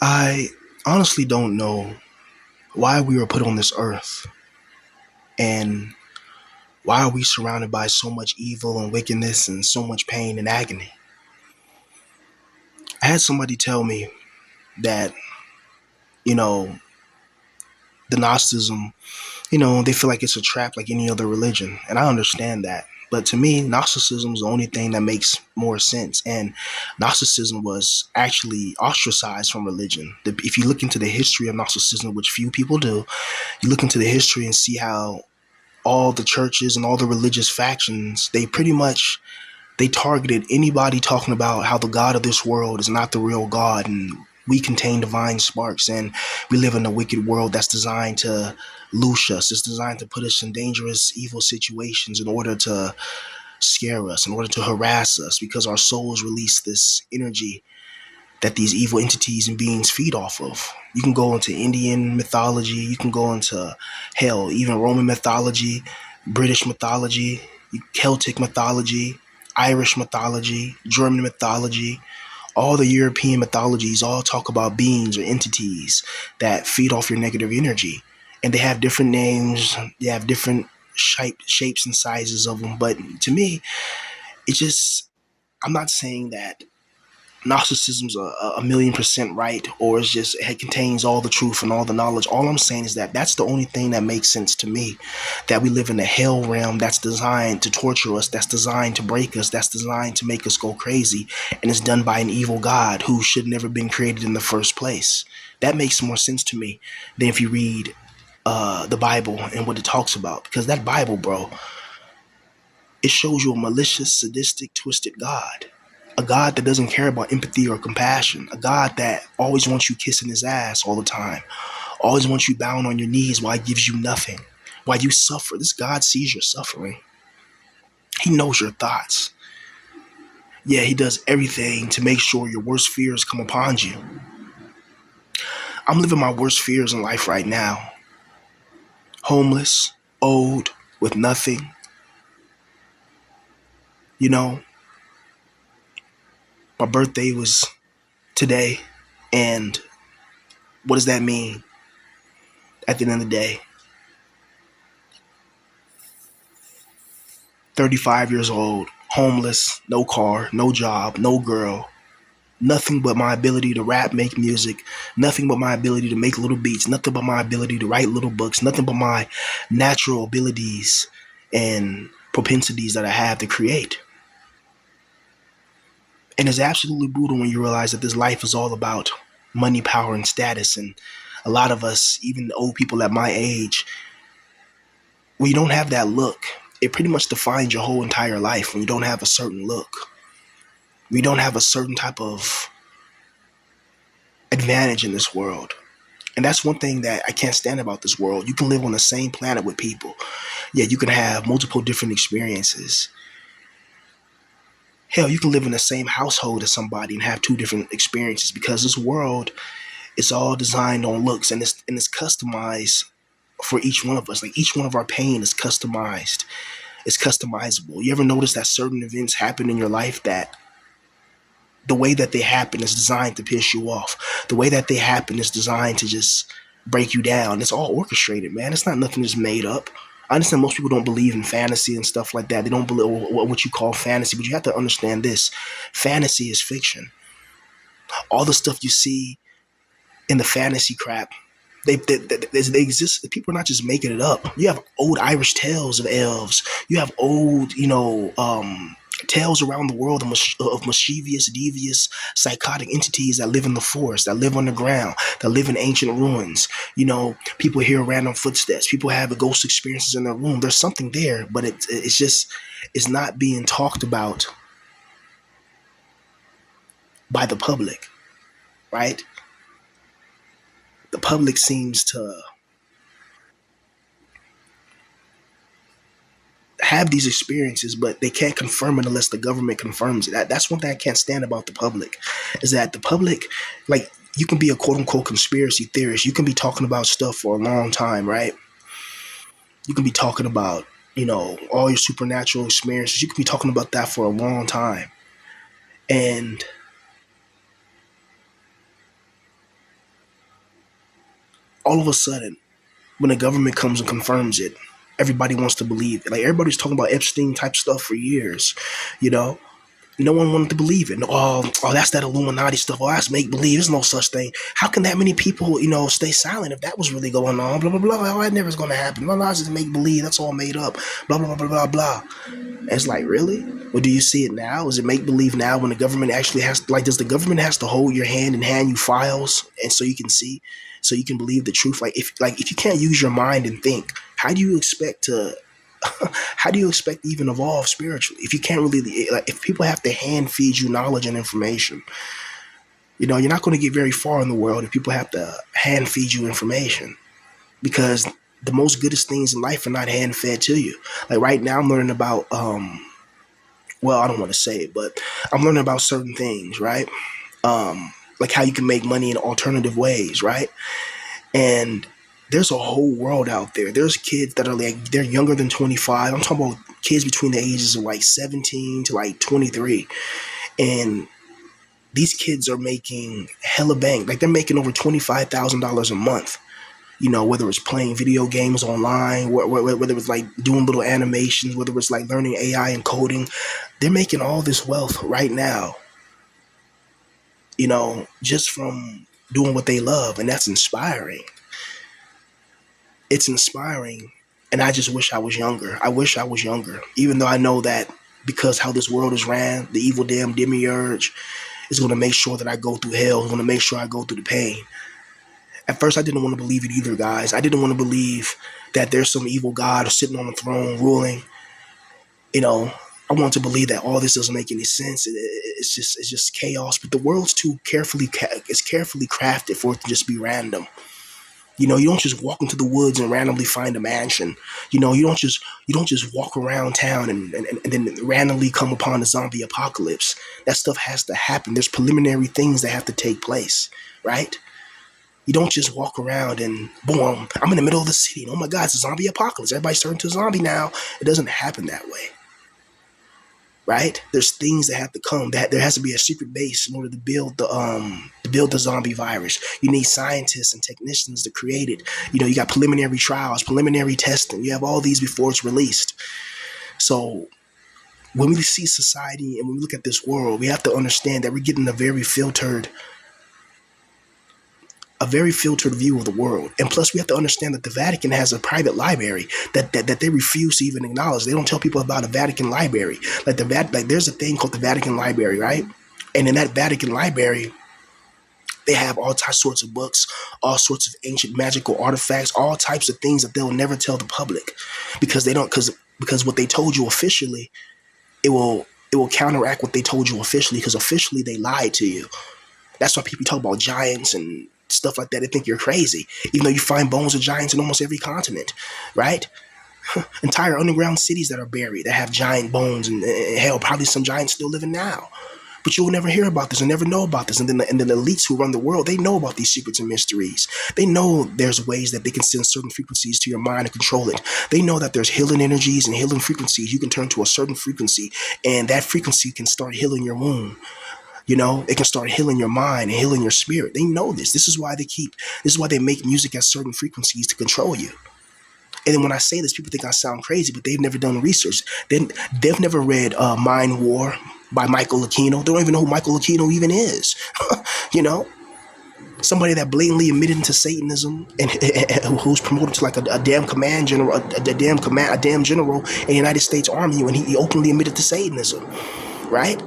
I honestly don't know why we were put on this earth and why are we surrounded by so much evil and wickedness and so much pain and agony. I had somebody tell me that, you know, the Gnosticism, they feel like it's a trap like any other religion. And I understand that. But to me, Gnosticism is the only thing that makes more sense. And Gnosticism was actually ostracized from religion. If you look into the history of Gnosticism, which few people do, you look into the history and see how all the churches and all the religious factions, they pretty much they targeted anybody talking about how the God of this world is not the real God and we contain divine sparks and we live in a wicked world that's designed to loose us. It's designed to put us in dangerous, evil situations in order to scare us, in order to harass us, because our souls release this energy that these evil entities and beings feed off of. You can go into Indian mythology, you can go into hell, even Roman mythology, British mythology, Celtic mythology, Irish mythology, German mythology, all the European mythologies all talk about beings or entities that feed off your negative energy. And they have different names, they have different shapes and sizes of them. But to me, it's just, I'm not saying that Gnosticism's a million percent right, or it's just it contains all the truth and all the knowledge. All I'm saying is that that's the only thing that makes sense to me. That we live in a hell realm that's designed to torture us, that's designed to break us, that's designed to make us go crazy, and it's done by an evil God who should never been created in the first place. That makes more sense to me than if you read the Bible and what it talks about, because that Bible, bro, it shows you a malicious, sadistic, twisted God. A God that doesn't care about empathy or compassion. A God that always wants you kissing his ass all the time. Always wants you bound on your knees while he gives you nothing. While you suffer. This God sees your suffering. He knows your thoughts. Yeah, he does everything to make sure your worst fears come upon you. I'm living my worst fears in life right now. Homeless, old, with nothing. You know, my birthday was today, and what does that mean at the end of the day? 35 years old, homeless, no car, no job, no girl, nothing but my ability to rap, make music, nothing but my ability to make little beats, nothing but my ability to write little books, nothing but my natural abilities and propensities that I have to create. And it's absolutely brutal when you realize that this life is all about money, power, and status. And a lot of us, even the old people at my age, when you don't have that look, it pretty much defines your whole entire life when you don't have a certain look. We don't have a certain type of advantage in this world. And that's one thing that I can't stand about this world. You can live on the same planet with people. Yeah, you can have multiple different experiences. Hell, you can live in the same household as somebody and have two different experiences, because this world is all designed on looks, and it's customized for each one of us. Like each one of our pain is customized. It's customizable. You ever notice that certain events happen in your life that the way that they happen is designed to piss you off. The way that they happen is designed to just break you down. It's all orchestrated, man. It's not nothing that's made up. I understand most people don't believe in fantasy and stuff like that. They don't believe what you call fantasy, but you have to understand this. Fantasy is fiction. All the stuff you see in the fantasy crap, they exist. People are not just making it up. You have old Irish tales of elves. You have old, tales around the world of mischievous, devious, psychotic entities that live in the forest, that live underground, that live in ancient ruins. People hear random footsteps. People have ghost experiences in their room. There's something there, but it's not being talked about by the public, right? The public seems to have these experiences, but they can't confirm it unless the government confirms it. That's one thing I can't stand about the public, is that the public, like, you can be a quote unquote conspiracy theorist. You can be talking about stuff for a long time, right? You can be talking about, all your supernatural experiences. You can be talking about that for a long time. And all of a sudden, when the government comes and confirms it, everybody wants to believe it. Like everybody's talking about Epstein type stuff for years, you know. No one wanted to believe it. No, that's that Illuminati stuff. Oh, that's make believe. There's no such thing. How can that many people, stay silent if that was really going on? Blah blah blah. Oh, that never is going to happen. Blah blah. It's just make believe. That's all made up. Blah blah blah blah blah. And it's like, really? Well, do you see it now? Is it make believe now when the government actually has, like, does the government has to hold your hand and hand you files, and so you can see, so you can believe the truth? Like if you can't use your mind and think, how do you expect to how do you expect to even evolve spiritually if you can't really, like, if people have to hand feed you knowledge and information? You're not going to get very far in the world if people have to hand feed you information, because the most goodest things in life are not hand fed to you. Like right now I'm learning about well, I don't want to say it, but I'm learning about certain things, right? Like how you can make money in alternative ways, right? And there's a whole world out there. There's kids that are like, they're younger than 25. I'm talking about kids between the ages of like 17 to like 23. And these kids are making hella bank. Like they're making over $25,000 a month. Whether it's playing video games online, whether it's like doing little animations, whether it's like learning AI and coding, they're making all this wealth right now, just from doing what they love. And that's inspiring. It's inspiring. And I just wish I was younger. I wish I was younger, even though I know that because how this world is ran, the evil damn demiurge is going to make sure that I go through hell. It's going to make sure I go through the pain. At first, I didn't want to believe it either, guys. I didn't want to believe that there's some evil God sitting on the throne ruling. I want to believe that all this doesn't make any sense. It's just chaos. But the world's too it's carefully crafted for it to just be random. You don't just walk into the woods and randomly find a mansion. You don't just walk around town and then randomly come upon a zombie apocalypse. That stuff has to happen. There's preliminary things that have to take place, right? You don't just walk around and boom, I'm in the middle of the city. And oh my God, it's a zombie apocalypse. Everybody's turning to a zombie now. It doesn't happen that way, right? There's things that have to come. That there has to be a secret base in order to build the zombie virus. You need scientists and technicians to create it. You got preliminary trials, preliminary testing. You have all these before it's released. So when we see society and when we look at this world, we have to understand that we're getting a very filtered view of the world. And plus, we have to understand that the Vatican has a private library that they refuse to even acknowledge. They don't tell people about a Vatican library. Like there's a thing called the Vatican Library, right? And in that Vatican library, they have all sorts of books, all sorts of ancient magical artifacts, all types of things that they'll never tell the public, because they don't because what they told you officially, it will counteract what they told you officially, because officially they lied to you. That's why people talk about giants and stuff like that. They think you're crazy, even though you find bones of giants in almost every continent, right? Entire underground cities that are buried that have giant bones, and hell, probably some giants still living now. But you will never hear about this and never know about this. And then the elites who run the world, they know about these secrets and mysteries. They know there's ways that they can send certain frequencies to your mind and control it. They know that there's healing energies and healing frequencies. You can turn to a certain frequency, and that frequency can start healing your womb. It can start healing your mind and healing your spirit. They know this. This is why they make music at certain frequencies to control you. And then when I say this, people think I sound crazy, but they've never done research. They've never read Mind War by Michael Aquino. They don't even know who Michael Aquino even is. Somebody that blatantly admitted into Satanism and who's promoted to like a damn command general, a damn general in the United States Army, and he openly admitted to Satanism, right?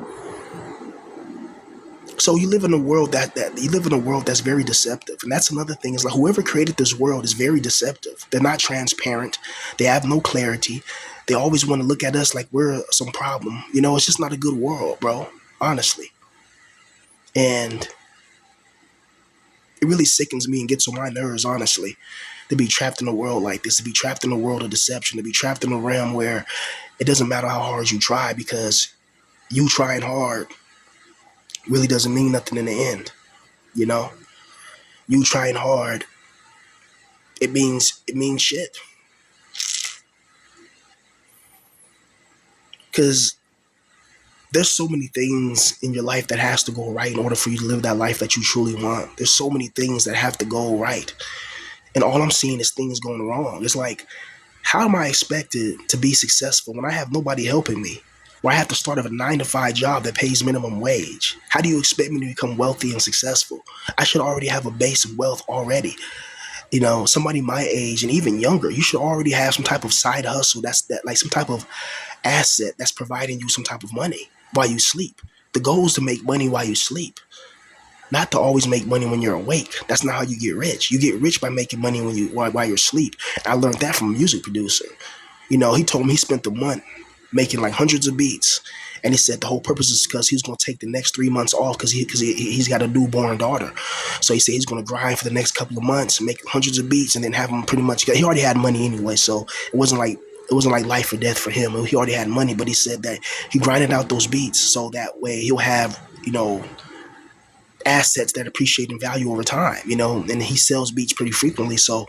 So you live in a world that's very deceptive. And that's another thing, is like whoever created this world is very deceptive. They're not transparent. They have no clarity. They always want to look at us like we're some problem. It's just not a good world, bro, honestly. And it really sickens me and gets on my nerves, honestly, to be trapped in a world like this, to be trapped in a world of deception, to be trapped in a realm where it doesn't matter how hard you try, because you trying hard really doesn't mean nothing in the end. You trying hard, it means shit. Because there's so many things in your life that has to go right in order for you to live that life that you truly want. There's so many things that have to go right. and all I'm seeing is things going wrong. It's like, how am I expected to be successful when I have nobody helping me? Where I have to start at a 9 to 5 job that pays minimum wage. How do you expect me to become wealthy and successful? I should already have a base of wealth already. Somebody my age and even younger, you should already have some type of side hustle that like some type of asset that's providing you some type of money while you sleep. The goal is to make money while you sleep, not to always make money when you're awake. That's not how you get rich. You get rich by making money while you're asleep. And I learned that from a music producer. He told me he spent the month making like hundreds of beats, and he said the whole purpose is because he's going to take the next 3 months off he's got a newborn daughter. So he said he's going to grind for the next couple of months, make hundreds of beats, and then have him pretty much. He already had money anyway, so it wasn't like life or death for him. He already had money, but he said that he grinded out those beats so that way he'll have assets that appreciate in value over time. And he sells beats pretty frequently, so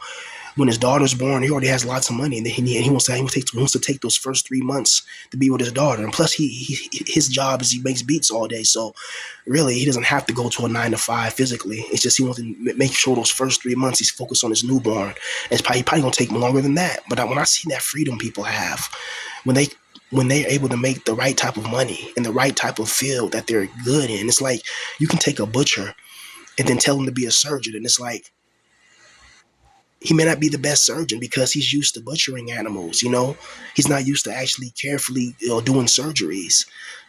when his daughter's born, he already has lots of money, and he wants to take those first 3 months to be with his daughter. And plus, his job is he makes beats all day, so really he doesn't have to go to a 9 to 5 physically. It's just he wants to make sure those first 3 months he's focused on his newborn. And it's probably gonna take longer than that. But when I see that freedom people have, when they're able to make the right type of money in the right type of field that they're good in, it's like you can take a butcher and then tell him to be a surgeon, and it's like he may not be the best surgeon because he's used to butchering animals. He's not used to actually carefully doing surgeries.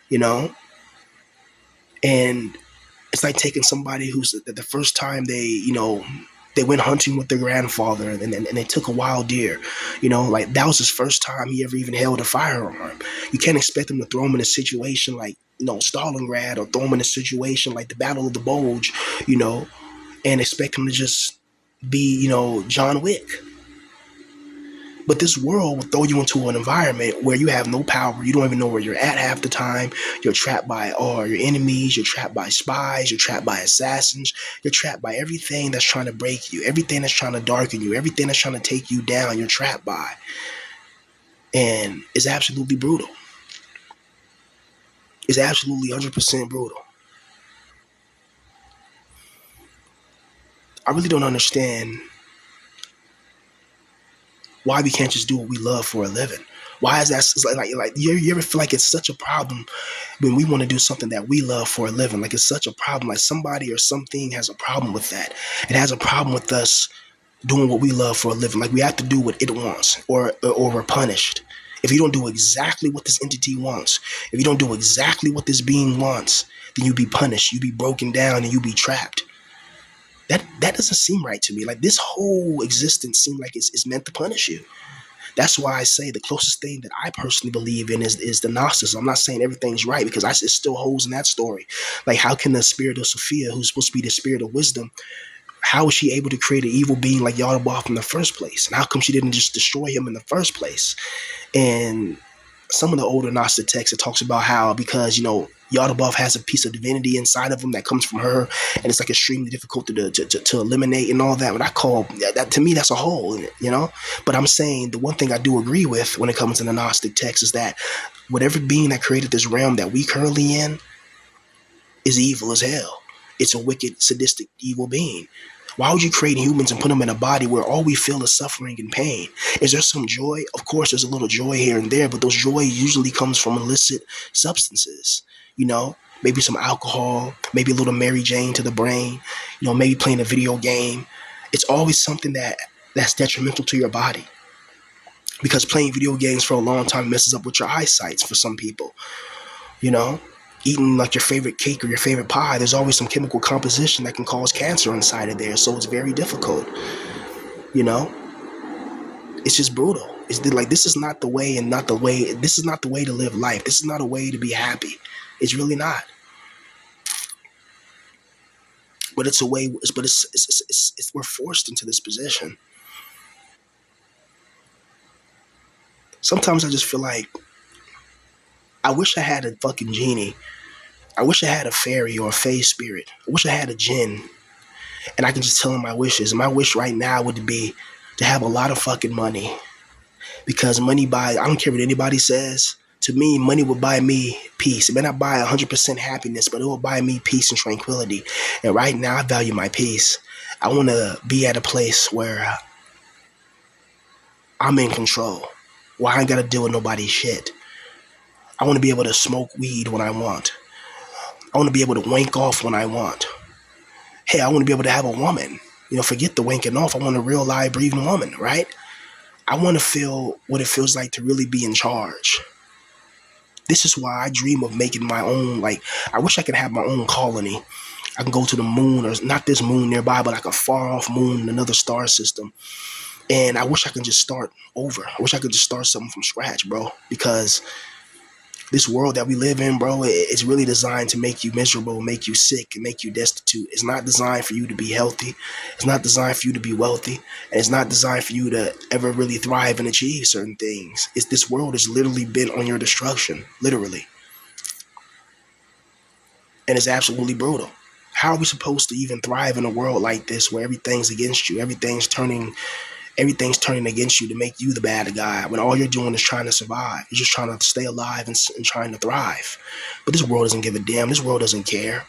You know, and it's like taking somebody who's the first time they went hunting with their grandfather, and they took a wild deer. Like that was his first time he ever even held a firearm. You can't expect him to throw him in a situation like Stalingrad, or throw him in a situation like the Battle of the Bulge, and expect him to just be John Wick. But this world will throw you into an environment where you have no power. You don't even know where you're at half the time. You're trapped by all your enemies. You're trapped by spies. You're trapped by assassins. You're trapped by everything that's trying to break you, everything that's trying to darken you, everything that's trying to take you down. You're trapped by. And it's absolutely brutal. It's absolutely 100% brutal. I really don't understand why we can't just do what we love for a living. Why is that? It's like you ever feel like it's such a problem when we want to do something that we love for a living? Like it's such a problem. Like somebody or something has a problem with that. It has a problem with us doing what we love for a living. Like we have to do what it wants, or we're punished. If you don't do exactly what this entity wants, if you don't do exactly what this being wants, then you be punished. You be broken down, and you be trapped. That doesn't seem right to me. Like this whole existence seems like it's meant to punish you. That's why I say the closest thing that I personally believe in is the Gnosticism. I'm not saying everything's right because it still holds in that story. Like how can the spirit of Sophia, who's supposed to be the spirit of wisdom, how was she able to create an evil being like Yaldabaoth in the first place? And how come she didn't just destroy him in the first place? And some of the older Gnostic texts, it talks about how because Yaldabaoth has a piece of divinity inside of him that comes from her, and it's like extremely difficult to eliminate and all that. But I call that, to me, that's a hole in it. But I'm saying the one thing I do agree with when it comes to the Gnostic text is that whatever being that created this realm that we currently in is evil as hell. It's a wicked, sadistic, evil being. Why would you create humans and put them in a body where all we feel is suffering and pain? Is there some joy? Of course, there's a little joy here and there, but those joy usually comes from illicit substances. Maybe some alcohol, maybe a little Mary Jane to the brain, maybe playing a video game. It's always something that's detrimental to your body, because playing video games for a long time messes up with your eyesight for some people. Eating like your favorite cake or your favorite pie, there's always some chemical composition that can cause cancer inside of there. So it's very difficult. It's just brutal. It's like this is not the way, and not the way. This is not the way to live life. This is not a way to be happy. It's really not. But it's a way. It's we're forced into this position. Sometimes I just feel like I wish I had a fucking genie. I wish I had a fairy or a fae spirit. I wish I had a jinn, and I can just tell him my wishes. And my wish right now would be to have a lot of fucking money, because money buys. I don't care what anybody says. To me, money will buy me peace. It may not buy 100% happiness, but it will buy me peace and tranquility. And right now, I value my peace. I want to be at a place where I'm in control, where I ain't got to deal with nobody's shit. I want to be able to smoke weed when I want. I want to be able to wank off when I want. Hey, I want to be able to have a woman. Forget the wanking off. I want a real live breathing woman, right? I want to feel what it feels like to really be in charge. This is why I dream of making my own, like, I wish I could have my own colony. I can go to the moon, or not this moon nearby, but like a far off moon in another star system. And I wish I could just start over. I wish I could just start something from scratch, bro. Because this world that we live in, bro, it's really designed to make you miserable, make you sick, and make you destitute. It's not designed for you to be healthy. It's not designed for you to be wealthy. And it's not designed for you to ever really thrive and achieve certain things. This world is literally bent on your destruction, literally. And it's absolutely brutal. How are we supposed to even thrive in a world like this where everything's against you? Everything's turning against you to make you the bad guy when all you're doing is trying to survive. You're just trying to stay alive and trying to thrive. But this world doesn't give a damn. This world doesn't care.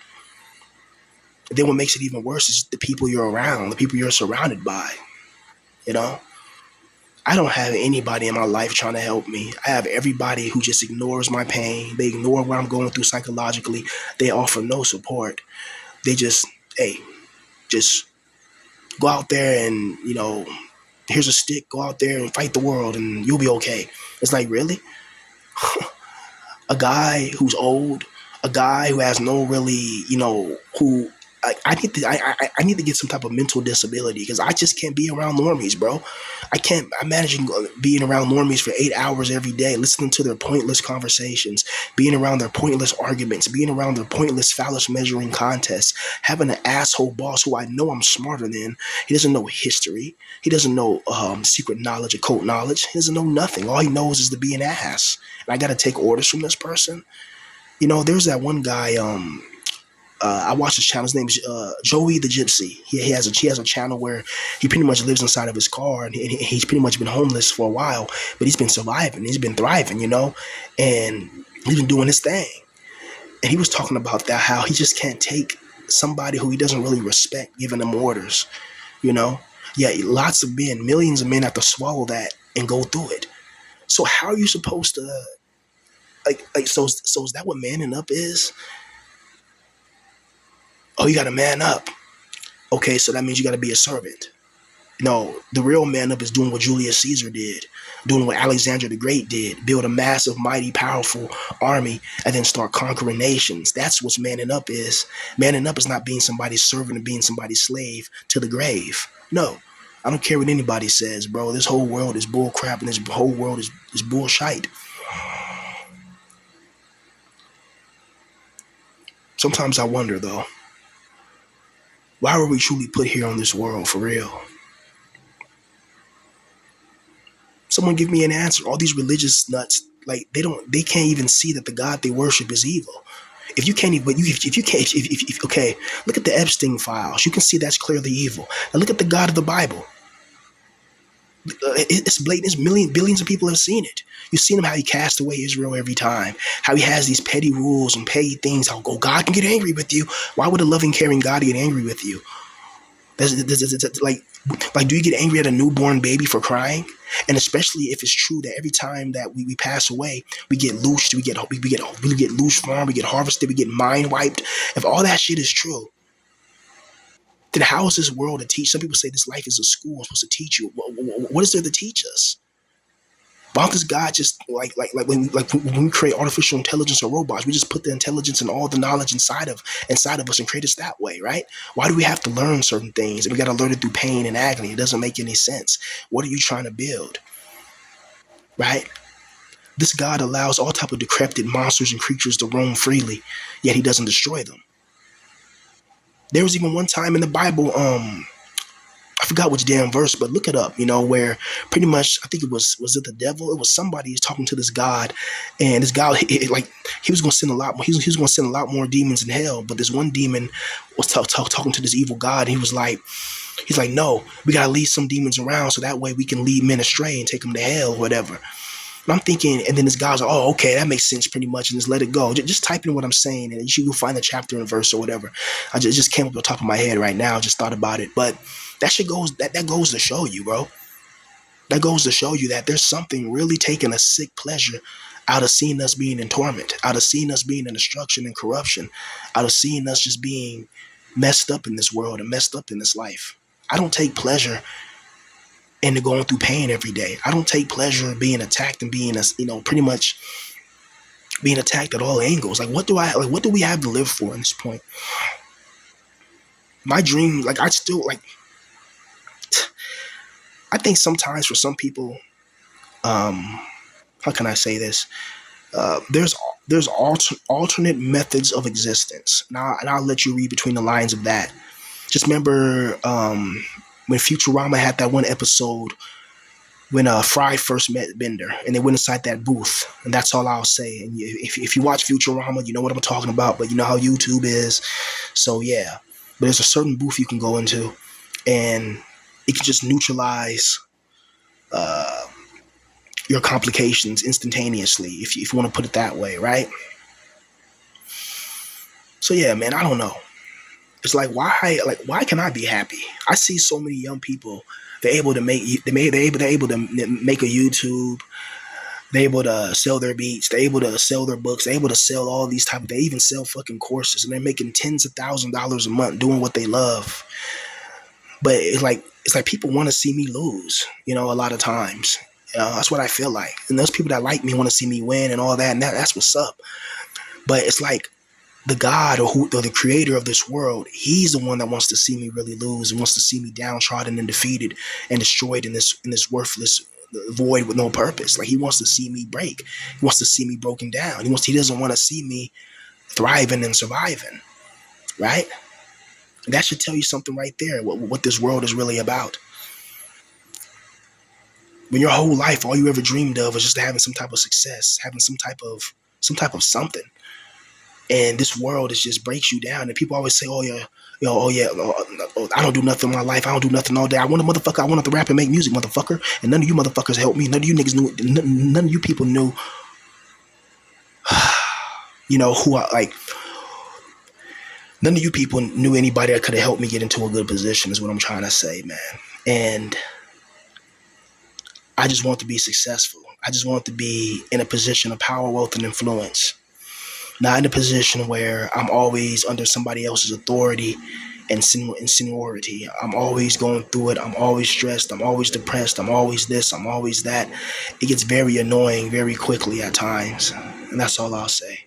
And then what makes it even worse is the people you're around, the people you're surrounded by. You know? I don't have anybody in my life trying to help me. I have everybody who just ignores my pain. They ignore what I'm going through psychologically. They offer no support. They just, hey, just go out there and, here's a stick, go out there and fight the world and you'll be okay. It's like, really? A guy who's old, a guy who has no really, who I need to get some type of mental disability because I just can't be around normies, bro. I can't imagine being around normies for 8 hours every day, listening to their pointless conversations, being around their pointless arguments, being around their pointless phallus measuring contests, having an asshole boss who I know I'm smarter than. He doesn't know history. He doesn't know secret knowledge, occult knowledge. He doesn't know nothing. All he knows is to be an ass. And I got to take orders from this person. There's that one guy, I watched his channel. His name is Joey the Gypsy. He has a channel where he pretty much lives inside of his car, and he's pretty much been homeless for a while, but he's been surviving. He's been thriving, and he's been doing his thing. And he was talking about that, how he just can't take somebody who he doesn't really respect giving him orders, Yeah, lots of men, millions of men have to swallow that and go through it. So how are you supposed to, so is that what manning up is? Oh, you got to man up. Okay, so that means you got to be a servant. No, the real man up is doing what Julius Caesar did, doing what Alexander the Great did, build a massive, mighty, powerful army, and then start conquering nations. That's what manning up is. Manning up is not being somebody's servant and being somebody's slave to the grave. No, I don't care what anybody says, bro. This whole world is bull crap, and this whole world is bullshit. Sometimes I wonder, though, why were we truly put here on this world for real? Someone give me an answer. All these religious nuts, like they can't even see that the God they worship is evil. If you can't even, if you can't, if okay, look at the Epstein files. You can see that's clearly evil. And look at the God of the Bible. It's blatant. It's billions of people have seen it. You've seen him how he cast away Israel every time. How he has these petty rules and petty things. How God can get angry with you. Why would a loving, caring God get angry with you? Like, do you get angry at a newborn baby for crying? And especially if it's true that every time that we pass away, we get loosed, we get loose farmed, we get harvested, we get mind wiped. If all that shit is true, then how is this world to teach? Some people say this life is a school, it's supposed to teach you. What is there to teach us? Why don't this God just like when we create artificial intelligence or robots, we just put the intelligence and all the knowledge inside of us and create us that way, right? Why do we have to learn certain things? And we got to learn it through pain and agony. It doesn't make any sense. What are you trying to build, right? This God allows all type of decrepit monsters and creatures to roam freely, yet he doesn't destroy them. There was even one time in the Bible, I forgot which damn verse, but look it up, where pretty much, I think was it the devil? It was somebody who's talking to this God, and this God, he was going to send a lot more, he was going to send a lot more demons in hell, but this one demon was talking to this evil God. He's like, no, we got to leave some demons around so that way we can lead men astray and take them to hell or whatever. And I'm thinking, and then this guy's like, oh, okay, that makes sense pretty much, and just let it go. Just type in what I'm saying, and you can find the chapter and verse or whatever. It just came up on the top of my head right now. Just thought about it, but that shit goes that goes to show you, bro. That goes to show you that there's something really taking a sick pleasure out of seeing us being in torment, out of seeing us being in destruction and corruption, out of seeing us just being messed up in this world and messed up in this life. I don't take pleasure in going through pain every day. I don't take pleasure in being attacked and being, pretty much being attacked at all angles. Like, what do we have to live for in this point? My dream, like, I think sometimes for some people, how can I say this? There's alternate methods of existence. And I'll let you read between the lines of that. Just remember when Futurama had that one episode when Fry first met Bender and they went inside that booth. And that's all I'll say. And if you watch Futurama, you know what I'm talking about, but you know how YouTube is. So yeah, but there's a certain booth you can go into and it can just neutralize your complications instantaneously, if you want to put it that way, right? So yeah, man, I don't know. It's like why can I be happy? I see so many young people. They're able to make a YouTube. They're able to sell their beats. They're able to sell their books. They're able to sell all these type. They even sell fucking courses, and they're making tens of thousands of dollars a month doing what they love. But it's like people want to see me lose. A lot of times. That's what I feel like. And those people that like me want to see me win and all that, and that's what's up. But it's like the God or the creator of this world, he's the one that wants to see me really lose and wants to see me downtrodden and defeated and destroyed in this worthless void with no purpose. Like he wants to see me break. He wants to see me broken down. He doesn't want to see me thriving and surviving. Right? And that should tell you something right there, what this world is really about. When your whole life, all you ever dreamed of was just having some type of success, having some type of something. And this world just breaks you down. And people always say, I don't do nothing in my life. I don't do nothing all day. I wanted to rap and make music, motherfucker. And none of you motherfuckers helped me. None of you niggas knew, none of you people knew, who I like. None of you people knew anybody that could have helped me get into a good position is what I'm trying to say, man. And I just want to be successful. I just want to be in a position of power, wealth, and influence. Not in a position where I'm always under somebody else's authority and seniority. I'm always going through it. I'm always stressed. I'm always depressed. I'm always this. I'm always that. It gets very annoying very quickly at times. And that's all I'll say.